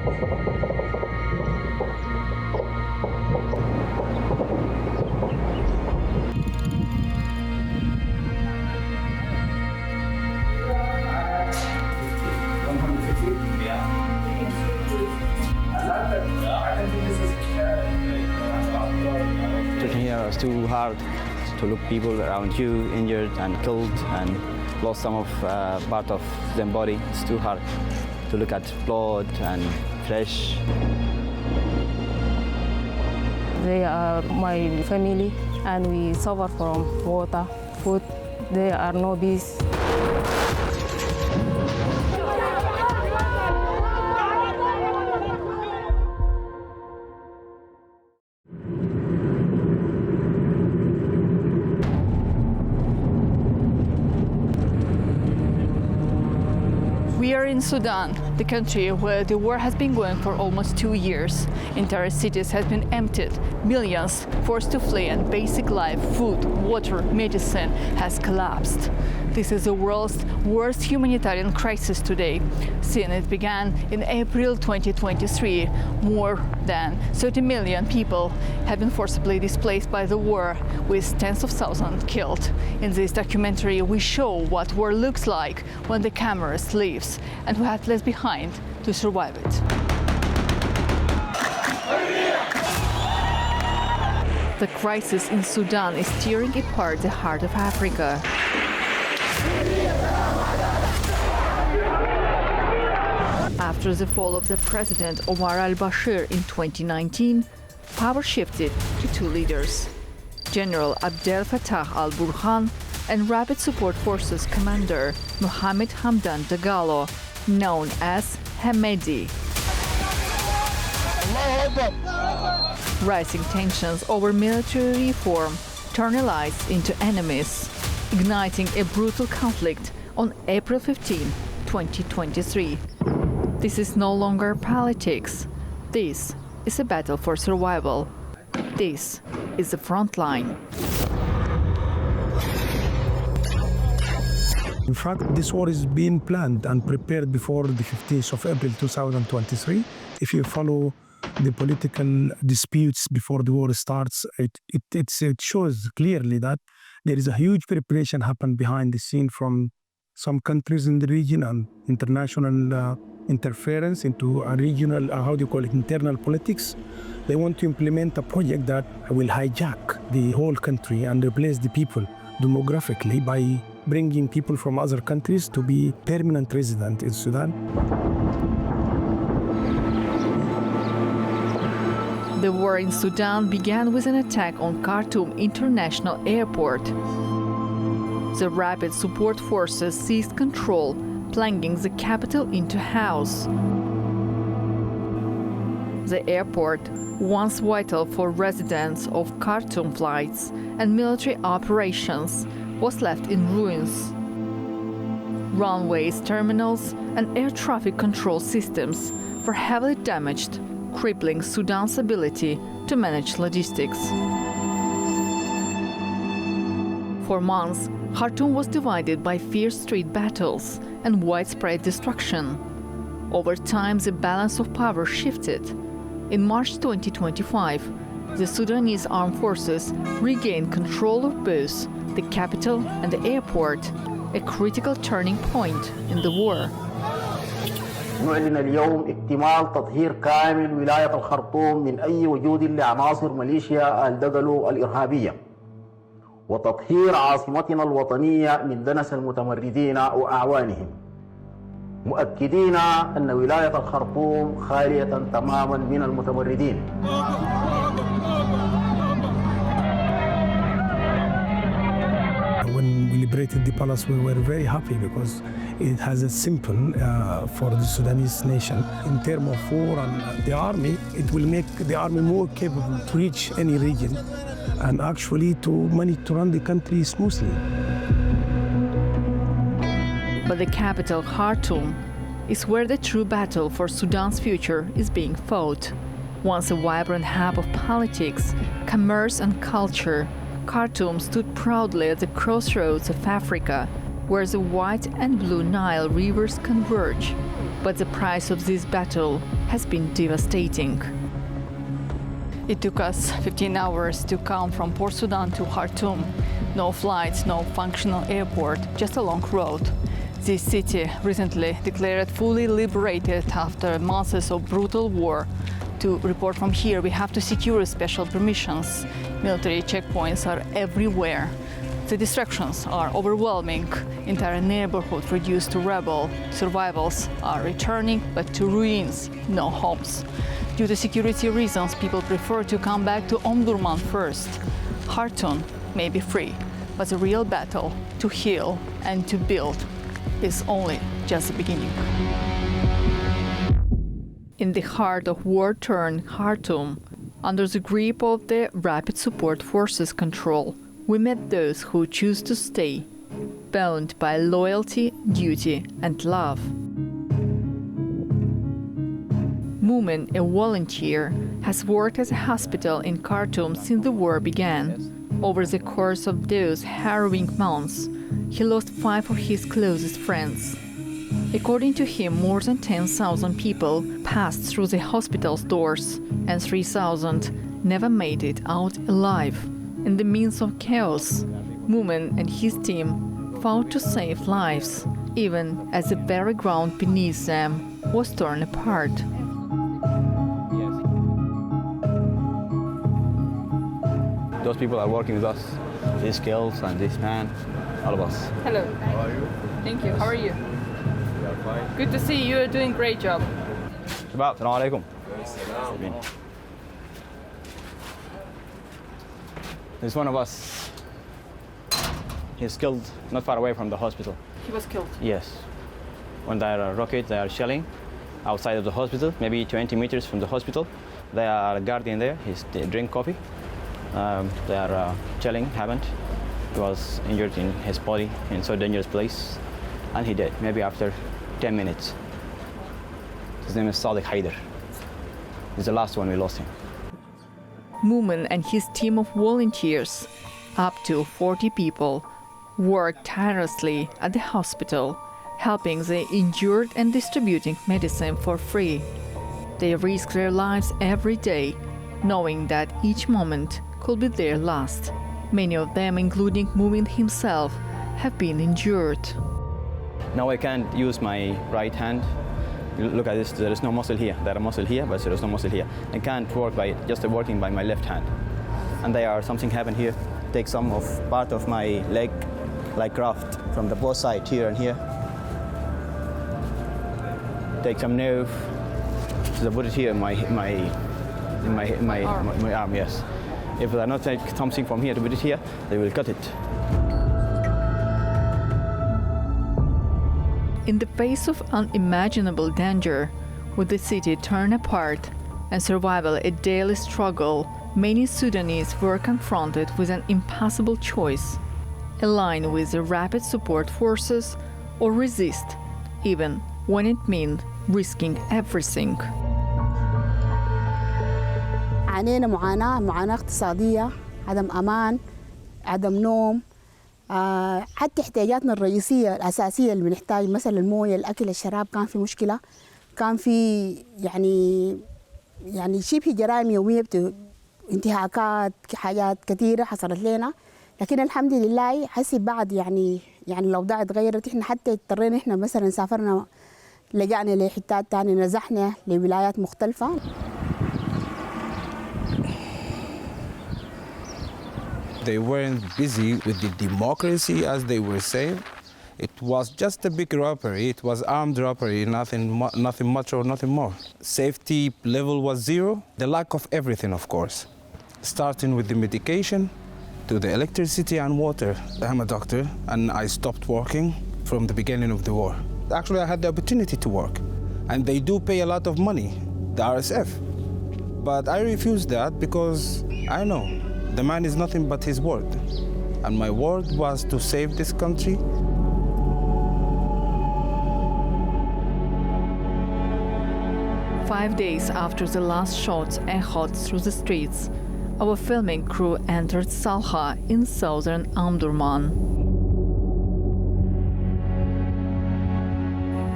Taking here was too hard to look people around you injured and killed and lost some of part of their body. It's too hard to look at blood and flesh. They are my family and we suffer from water, food. There are no peace. We are in Sudan, the country where the war has been going for almost 2 years. Entire cities have been emptied, millions forced to flee, and basic life, food, water, medicine has collapsed. This is the world's worst humanitarian crisis today. Since it began in April 2023, more than 30 million people have been forcibly displaced by the war, with tens of thousands killed. In this documentary, we show what war looks like when the cameras leaves and who has left behind to survive it. The crisis in Sudan is tearing apart the heart of Africa. After the fall of the president Omar al-Bashir in 2019, power shifted to two leaders, General Abdel Fattah al-Burhan and Rapid Support Forces Commander Mohamed Hamdan Dagalo, known as Hamedi. Rising tensions over military reform turned allies into enemies, igniting a brutal conflict on April 15, 2023. This is no longer politics. This is a battle for survival. This is the front line. In fact, this war is being planned and prepared before the 15th of April 2023. If you follow the political disputes before the war starts, it shows clearly that there is a huge preparation happened behind the scene from some countries in the region and international interference into a regional, internal politics. They want to implement a project that will hijack the whole country and replace the people demographically by bringing people from other countries to be permanent resident in Sudan. The war in Sudan began with an attack on Khartoum International Airport. The Rapid Support Forces seized control, plunging the capital into chaos. The airport, once vital for residents of Khartoum flights and military operations, was left in ruins. Runways, terminals, and air traffic control systems were heavily damaged, crippling Sudan's ability to manage logistics. For months, Khartoum was divided by fierce street battles and widespread destruction. Over time, the balance of power shifted. In March 2025, the Sudanese armed forces regained control of both the capital and the airport, a critical turning point in the war. نعلن اليوم اكتمال تطهير كامل ولاية الخرطوم من أي وجود لعناصر ميليشيا الدقلو الإرهابية وتطهير عاصمتنا الوطنية من دنس المتمردين وأعوانهم مؤكدين أن ولاية الخرطوم خالية تماما من المتمردين. When we liberated the palace, we were very happy because it has a symbol for the Sudanese nation. In terms of war and the army, it will make the army more capable to reach any region and actually to run the country smoothly. But the capital, Khartoum, is where the true battle for Sudan's future is being fought. Once a vibrant hub of politics, commerce and culture, Khartoum stood proudly at the crossroads of Africa, where the white and blue Nile rivers converge. But the price of this battle has been devastating. It took us 15 hours to come from Port Sudan to Khartoum. No flights, no functional airport, just a long road. This city recently declared fully liberated after months of brutal war. To report from here, we have to secure special permissions. Military checkpoints are everywhere. The distractions are overwhelming. Entire neighborhood reduced to rubble. Survivals are returning, but to ruins, no homes. Due to security reasons, people prefer to come back to Omdurman first. Khartoum may be free, but the real battle to heal and to build is only just the beginning. In the heart of war-torn Khartoum, under the grip of the Rapid Support Forces control, we met those who choose to stay, bound by loyalty, duty, and love. Mumin, a volunteer, has worked at a hospital in Khartoum since the war began. Over the course of those harrowing months, he lost 5 of his closest friends. According to him, more than 10,000 people passed through the hospital's doors, and 3,000 never made it out alive. In the midst of chaos, Mumin and his team fought to save lives, even as the very ground beneath them was torn apart. Those people are working with us, these girls and this man, all of us. Hello. How are you? Thank you. How are you? We are fine. Good to see you. You're doing a great job. Shabab, assalamu alaikum. There's one of us. He's killed not far away from the hospital. He was killed. Yes. When they are rocket, they are shelling outside of the hospital, maybe 20 meters from the hospital. They are guarding there. He's drink coffee. They are shelling happened. He was injured in his body in so dangerous place, and he died maybe after 10 minutes. His name is Salha Haider. He's the last one we lost him. Mumin and his team of volunteers, up to 40 people, worked tirelessly at the hospital, helping the injured and distributing medicine for free. They risk their lives every day, knowing that each moment could be their last. Many of them, including Mumin himself, have been injured. Now I can't use my right hand. Look at this, there is no muscle here. There is muscle here, but there is no muscle here. I can't work by just working by my left hand. And something happened here. Take some of part of my leg, like graft, from the both sides, here and here. Take some nerve. So put it here in my arm, yes. If I not take something from here to put it here, they will cut it. In the face of unimaginable danger, with the city torn apart and survival a daily struggle, many Sudanese were confronted with an impossible choice: align with the Rapid Support Forces or resist, even when it meant risking everything. عانينا معاناة اقتصادية، عدم أمان، عدم نوم، حتى احتياجاتنا الرئيسية الأساسية اللي بنحتاج مثلا الموية، الأكل، الشراب، كان في مشكلة، كان في يعني شبه جرائم يومية، انتهاكات، حاجات كثيرة حصلت لنا، لكن الحمد لله حسي بعد يعني الأوضاع اتغيرت. احنا حتى اضطرينا احنا مثلا سافرنا، لجأنا لحتات تانية، نزحنا لولايات مختلفة. They weren't busy with the democracy as they were saying. It was just a big robbery. It was armed robbery, nothing much or nothing more. Safety level was zero. The lack of everything, of course. Starting with the medication to the electricity and water. I'm a doctor and I stopped working from the beginning of the war. Actually, I had the opportunity to work, and they do pay a lot of money, the RSF. But I refused that because I know the man is nothing but his word. And my word was to save this country. Five days after the last shots echoed through the streets, our filming crew entered Salha in southern Omdurman.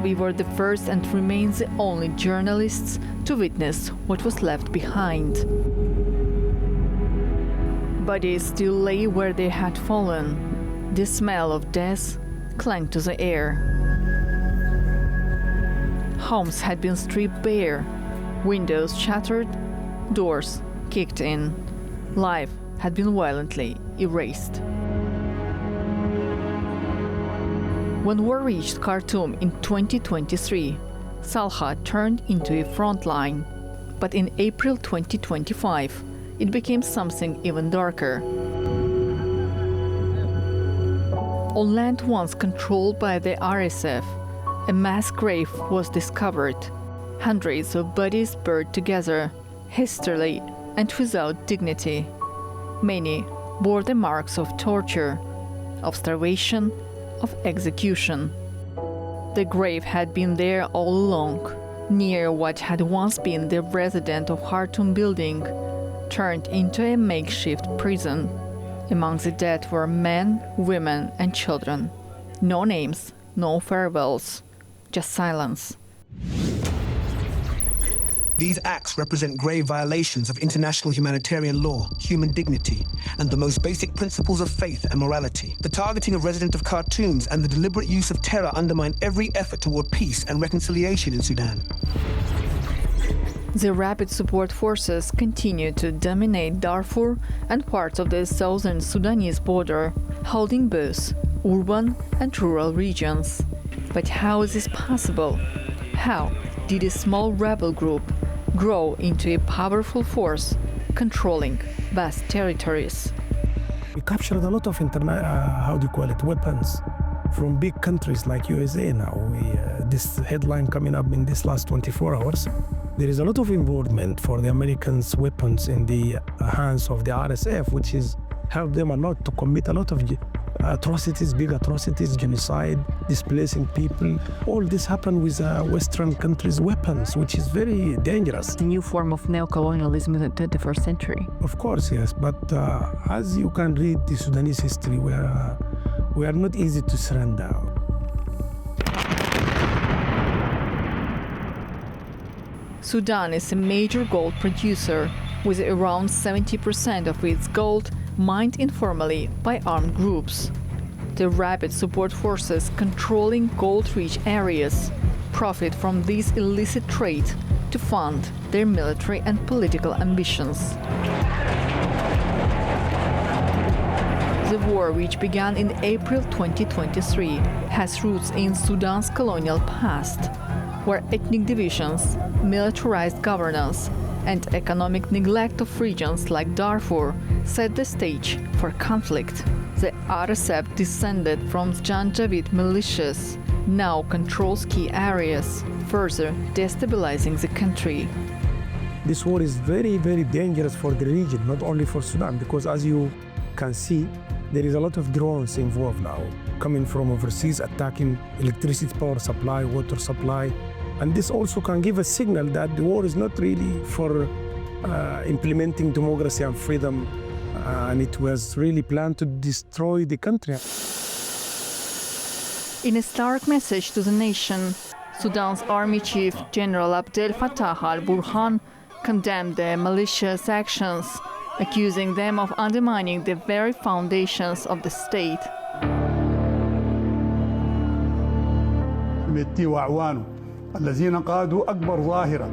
We were the first and remain the only journalists to witness what was left behind. Bodies still lay where they had fallen. The smell of death clung to the air. Homes had been stripped bare, windows shattered, doors kicked in. Life had been violently erased. When war reached Khartoum in 2023, Salha turned into a frontline. But in April 2025, it became something even darker. On land once controlled by the RSF, a mass grave was discovered. Hundreds of bodies buried together, hastily and without dignity. Many bore the marks of torture, of starvation, of execution. The grave had been there all along, near what had once been the residence of Khartoum building, turned into a makeshift prison. Among the dead were men, women, and children. No names, no farewells, just silence. These acts represent grave violations of international humanitarian law, human dignity, and the most basic principles of faith and morality. The targeting of residents of Khartoums and the deliberate use of terror undermine every effort toward peace and reconciliation in Sudan. The rapid support forces continue to dominate Darfur and parts of the southern Sudanese border, holding both urban and rural regions. But how is this possible? How did a small rebel group grow into a powerful force controlling vast territories? We captured a lot of weapons from big countries like USA now. This headline coming up in this last 24 hours. There is a lot of involvement for the Americans' weapons in the hands of the RSF, which has helped them a lot to commit a lot of atrocities, big atrocities, genocide, displacing people. All this happened with Western countries' weapons, which is very dangerous. The new form of neocolonialism in the 21st century. Of course, yes, but as you can read the Sudanese history, we are not easy to surrender. Sudan is a major gold producer, with around 70% of its gold mined informally by armed groups. The rapid support forces controlling gold-rich areas profit from this illicit trade to fund their military and political ambitions. The war, which began in April 2023, has roots in Sudan's colonial past, where ethnic divisions, militarized governance, and economic neglect of regions like Darfur set the stage for conflict. The RSF, descended from Janjaweed militias, now controls key areas, further destabilizing the country. This war is very, very dangerous for the region, not only for Sudan, because as you can see, there is a lot of drones involved now, coming from overseas, attacking electricity power supply, water supply. And this also can give a signal that the war is not really for implementing democracy and freedom, and it was really planned to destroy the country. In a stark message to the nation, Sudan's Army Chief General Abdel Fattah al-Burhan condemned the malicious actions, accusing them of undermining the very foundations of the state. الذين قادوا أكبر ظاهرة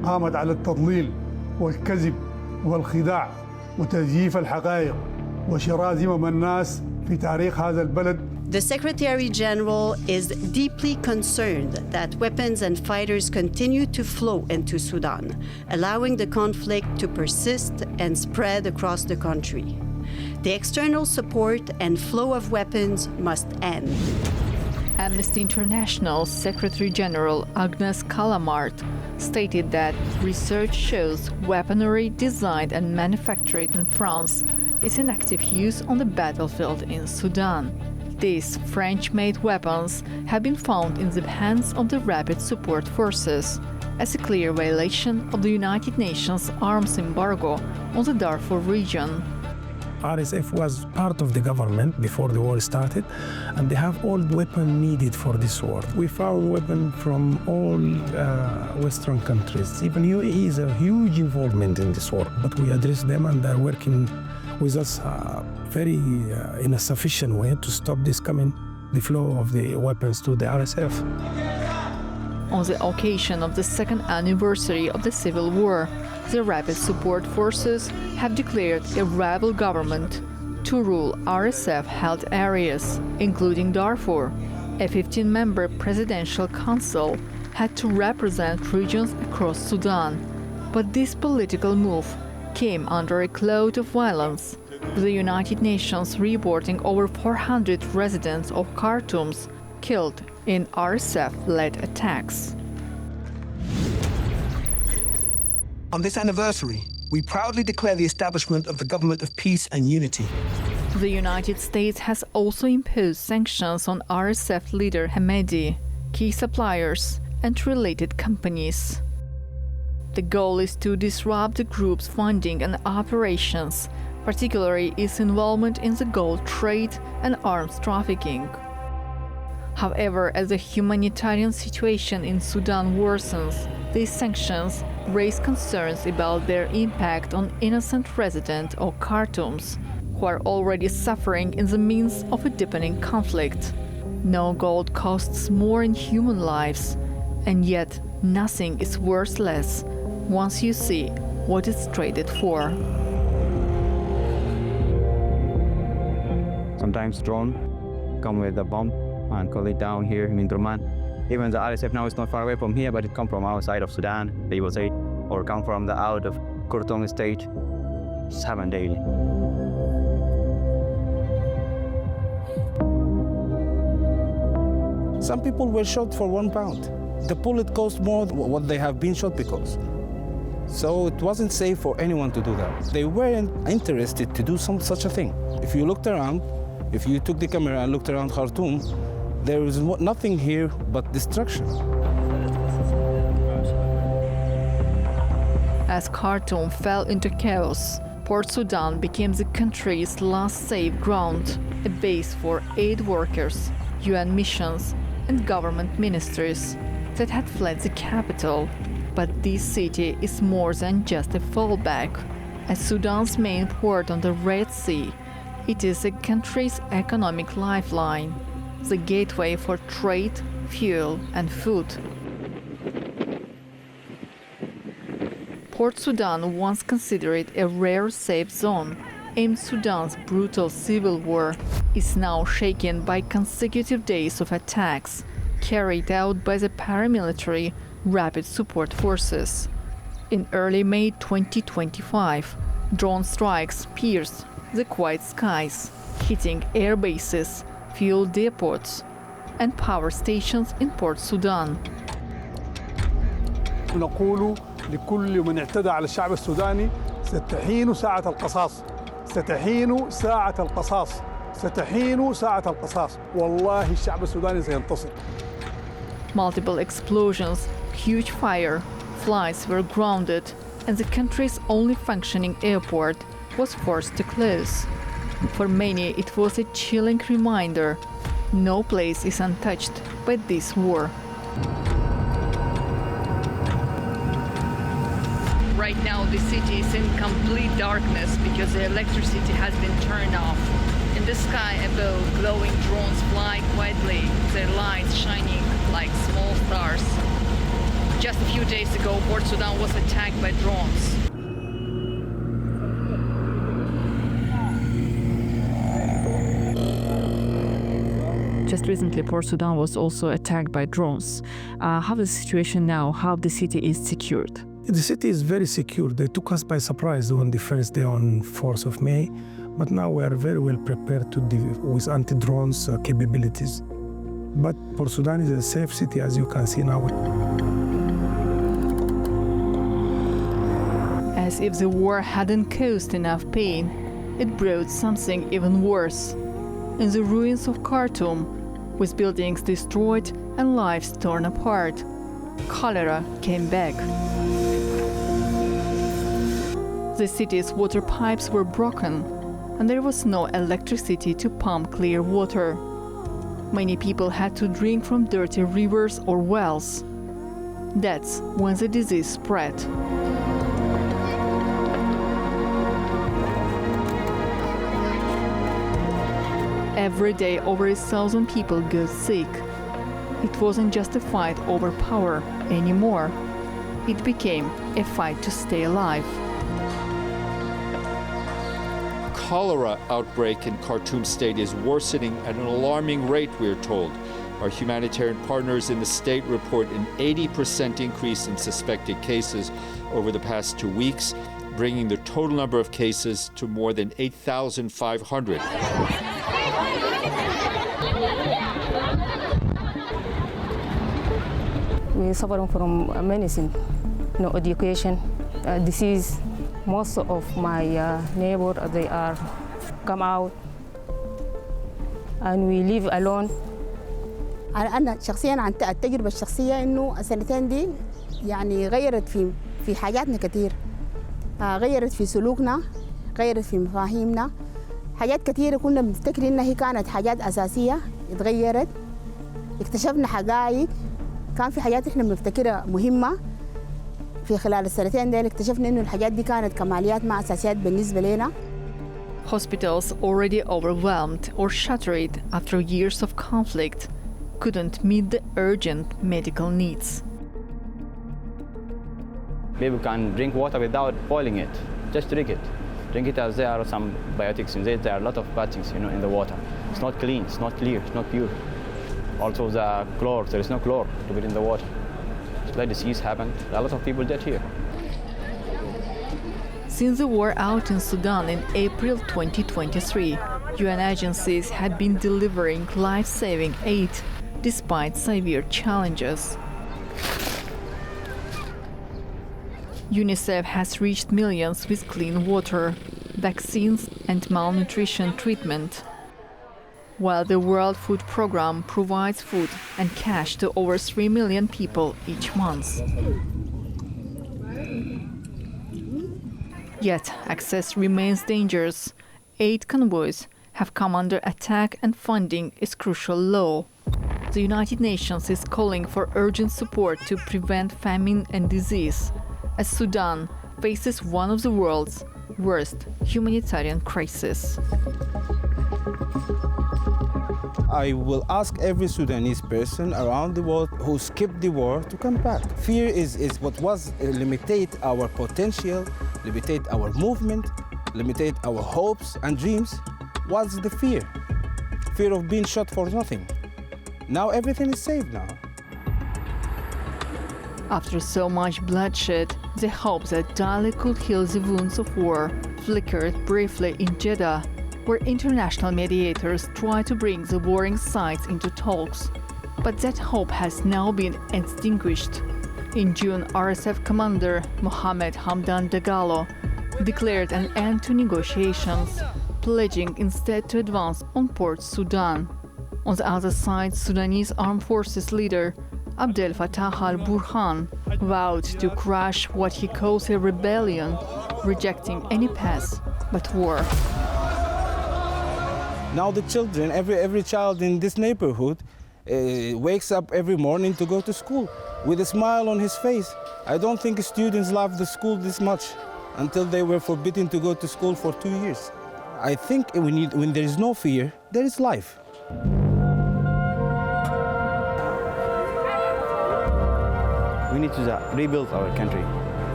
قامت على التضليل والكذب والخداع وتزييف الحقائق وشرازمة الناس في تاريخ هذا البلد. The Secretary General is deeply concerned that weapons and fighters continue to flow into Sudan, allowing the conflict to persist and spread across the country. The external support and flow of weapons must end. Amnesty International's Secretary General Agnes Callamard stated that research shows weaponry designed and manufactured in France is in active use on the battlefield in Sudan. These French-made weapons have been found in the hands of the Rapid Support Forces, as a clear violation of the United Nations arms embargo on the Darfur region. RSF was part of the government before the war started, and they have all the weapons needed for this war. We found weapons from all Western countries. Even UAE is a huge involvement in this war, but we address them and they're working with us very in a sufficient way to stop this the flow of the weapons to the RSF. On the occasion of the second anniversary of the civil war, the Rapid Support Forces have declared a rebel government to rule RSF-held areas, including Darfur. A 15-member presidential council had to represent regions across Sudan. But this political move came under a cloud of violence, with the United Nations reporting over 400 residents of Khartoum killed in RSF-led attacks. On this anniversary, we proudly declare the establishment of the Government of Peace and Unity. The United States has also imposed sanctions on RSF leader Hamedi, key suppliers, and related companies. The goal is to disrupt the group's funding and operations, particularly its involvement in the gold trade and arms trafficking. However, as the humanitarian situation in Sudan worsens, these sanctions raise concerns about their impact on innocent residents of Khartoum, who are already suffering in the midst of a deepening conflict. No gold costs more in human lives, and yet nothing is worth less once you see what it's traded for. Sometimes drone come with a bomb and call it down here in Omdurman. Even the RSF now is not far away from here, but it come from outside of Sudan, they will say, or come from the out of Khartoum state. It's happened daily. Some people were shot for £1. The bullet cost more than what they have been shot because. So it wasn't safe for anyone to do that. They weren't interested to do such a thing. If you looked around, if you took the camera and looked around Khartoum, there was nothing here but destruction. As Khartoum fell into chaos, Port Sudan became the country's last safe ground, a base for aid workers, UN missions, and government ministries that had fled the capital. But this city is more than just a fallback. As Sudan's main port on the Red Sea, it is the country's economic lifeline, the gateway for trade, fuel, and food. Port Sudan, once considered a rare safe zone amid Sudan's brutal civil war, is now shaken by consecutive days of attacks carried out by the paramilitary Rapid Support Forces. In early May 2025, drone strikes pierced the quiet skies, hitting air bases, fuel depots, and power stations in Port Sudan. نقول لكل من اعتدى على الشعب السوداني ستحين ساعة القصاص، ستحين ساعة القصاص، ستحين ساعة القصاص، والله الشعب السوداني سينتصر. Multiple explosions, huge fire, flights were grounded, and the country's only functioning airport was forced to close. For many, it was a chilling reminder: no place is untouched by this war. Right now, the city is in complete darkness because the electricity has been turned off. In the sky above, glowing drones fly quietly, their lights shining like small stars. Just a few days ago, Port Sudan was attacked by drones. Just recently, Port Sudan was also attacked by drones. How is the situation now? How the city is secured? The city is very secure. They took us by surprise on the first day on 4th of May, but now we are very well prepared to deal with anti-drones capabilities. But Port Sudan is a safe city, as you can see now. As if the war hadn't caused enough pain, it brought something even worse. In the ruins of Khartoum, with buildings destroyed and lives torn apart, cholera came back. The city's water pipes were broken, and there was no electricity to pump clear water. Many people had to drink from dirty rivers or wells. That's when the disease spread. Every day, over 1,000 people get sick. It wasn't just a fight over power anymore. It became a fight to stay alive. Cholera outbreak in Khartoum state is worsening at an alarming rate, we're told. Our humanitarian partners in the state report an 80% increase in suspected cases over the past 2 weeks, bringing the total number of cases to more than 8,500. We're suffering from medicine, no education, disease. Most of my neighbors, they are come out, and we live alone. أنا شخصياً عن التجربة الشخصية إنه السنتين دي يعني غيرت في حاجاتنا كتير، غيرت في سلوكنا، غيرت في مفاهيمنا، حاجات كتيرة كنا بنفتكر إنها هي كانت حاجات أساسية اتغيرت، اكتشفنا حقائق، كان في حاجات إحنا بنفتكرها مهمة، في خلال السنتين دي اكتشفنا إنه الحاجات دي كانت كماليات ما أساسيات بالنسبة لنا. Hospitals already overwhelmed or shuttered after years of conflict couldn't meet the urgent medical needs. People can drink water without boiling it. Just drink it. Drink it as there are some biotics in it. There are a lot of bad things, in the water. It's not clean, it's not clear, it's not pure. Also the chlor, there is no chlor to put in the water. So that disease happened. A lot of people dead here. Since the war out in Sudan in April 2023, UN agencies had been delivering life-saving aid despite severe challenges. UNICEF has reached millions with clean water, vaccines and malnutrition treatment, while the World Food Programme provides food and cash to over 3 million people each month. Yet access remains dangerous. Aid convoys have come under attack and funding is crucial low. The United Nations is calling for urgent support to prevent famine and disease, as Sudan faces one of the world's worst humanitarian crises. I will ask every Sudanese person around the world who skipped the war to come back. Fear is what was limited our potential, limited our movement, limited our hopes and dreams. What's the fear? Fear of being shot for nothing. Now everything is safe now. After so much bloodshed, the hope that dialogue could heal the wounds of war flickered briefly in Jeddah, where international mediators try to bring the warring sides into talks. But that hope has now been extinguished. In June, RSF commander Mohammed Hamdan Dagalo declared an end to negotiations, pledging instead to advance on Port Sudan. On the other side, Sudanese Armed Forces leader Abdel Fattah al-Burhan vowed to crush what he calls a rebellion, rejecting any path but war. Now the children, every child in this neighborhood wakes up every morning to go to school with a smile on his face. I don't think students love the school this much until they were forbidden to go to school for 2 years. I think when there is no fear, there is life. We need to rebuild our country,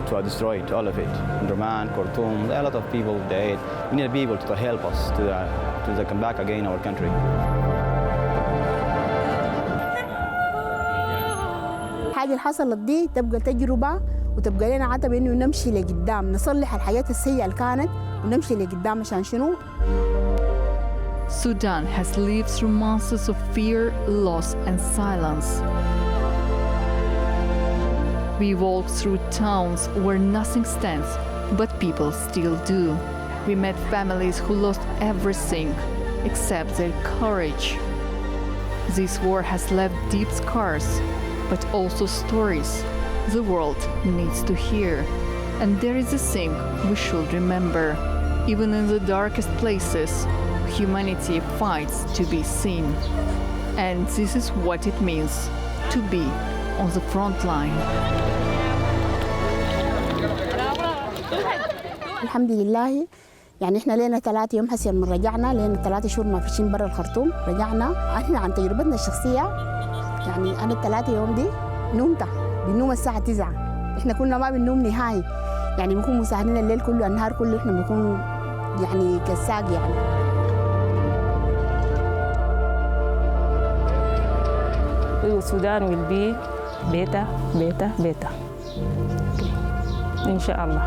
to destroy it, all of it. Omdurman, Khartoum, there are a lot of people there. We need people to help us to come back again our country. الحاجة اللي حصلت دي تبقى تجربة وتبقى لنا عتب إنه نمشي لقدام، نصلح الحياة السيئة اللي كانت ونمشي لقدام عشان شنو؟ Sudan has lived through months of fear, loss and silence. We walk through towns where nothing stands, but people still do. We met families who lost everything except their courage. This war has left deep scars, but also stories the world needs to hear. And there is a thing we should remember. Even in the darkest places, humanity fights to be seen. And this is what it means to be on the front line. الحمد لله يعني احنا لنا 3 يوم هسه من رجعنا لنا 3 شهور ما فيشين برا الخرطوم رجعنا احنا عن تجربتنا الشخصيه يعني انا ال3 يوم دي نومتها بنوم الساعه 9 احنا كنا ما بننوم نهائي يعني بنكون مسهرين الليل كله النهار كله احنا بنكون يعني كالساق يعني Sudan will be better. إن شاء الله.